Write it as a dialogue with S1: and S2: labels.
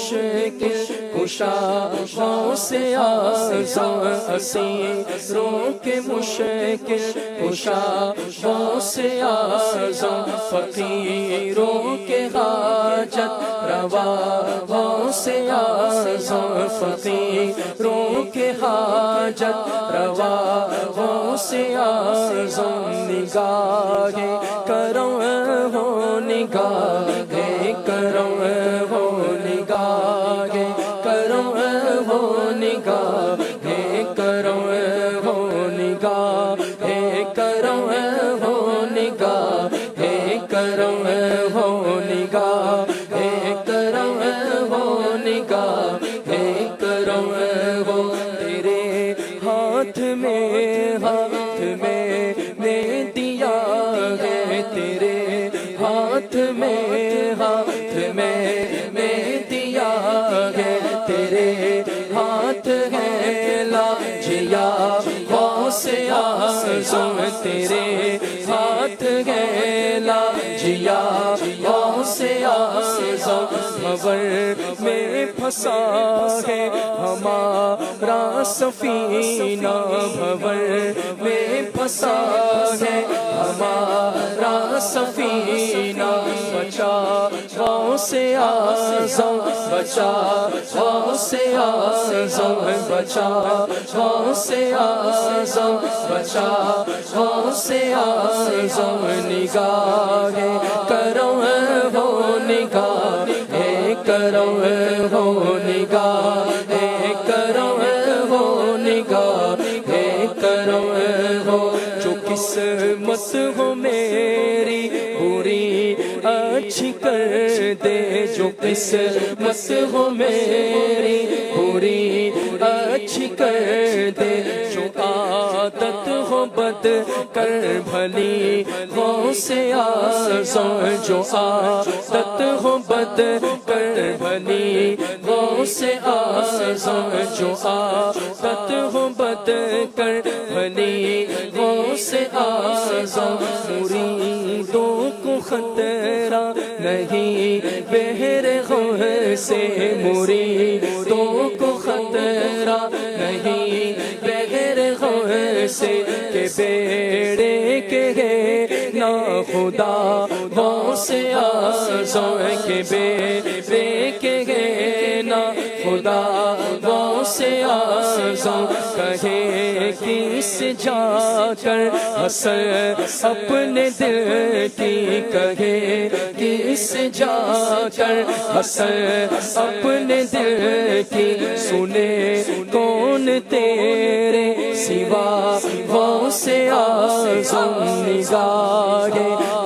S1: مشکل کشا غوث اعظم اسیروں کے مشکل کشا غوث اعظم فقیروں کے حاجت روا غوث اعظم فقیروں کے حاجت روا غوث اعظم نگاہ کرم ہو نگاہ کرم ہو نگاہ کرم ہو نگاہ کرم ہو نگاہ کرم ہو نگاہ کرم ہو نگاہ کرم ہو نگاہ کرم ہو تیرے ہاتھ میں نے دیا ہے تیرے ہاتھ میں دیا ہے تیرے ہاتھ ہے لاجیا غوث اعظم تیرے ہاتھ ہے لاجیا غوث اعظم خبر میں پھنسا ہے ہمارا سفینہ بھور میں پھنسا ہے ہمارا سفینہ بچا غوث اعظم بچا غوث اعظم بچا غوث اعظم بچا غوث اعظم نگاہ کرم ہو نگاہ کرم ہو نگاہ کرم ہو نگاہ کرم ہو جو قسمت ہو میری پوری اچھی کر دے جو قسمت ہو میری پوری اچھی کر دے جو عادت ہو بد کر بھلی غوث اعظم جو عادت ہو بد کر بھلی غوث اعظم جو عادت ہو بد کر بھلی غوث اعظم مریدوں کو خطرہ نہیں بہر غم سے مریدوں کو خطرہ نہیں بغیر غم سے کہ بیڑے کے ہے نا خدا غوث اعظم کے بیڑے کے ہے نا خدا غوث اعظم کہے کس جا کر حسن اپنے دل کی کہے کس جا کر حسن اپنے دل کی سنے کون تیرے سوا غوث اعظم نگاہ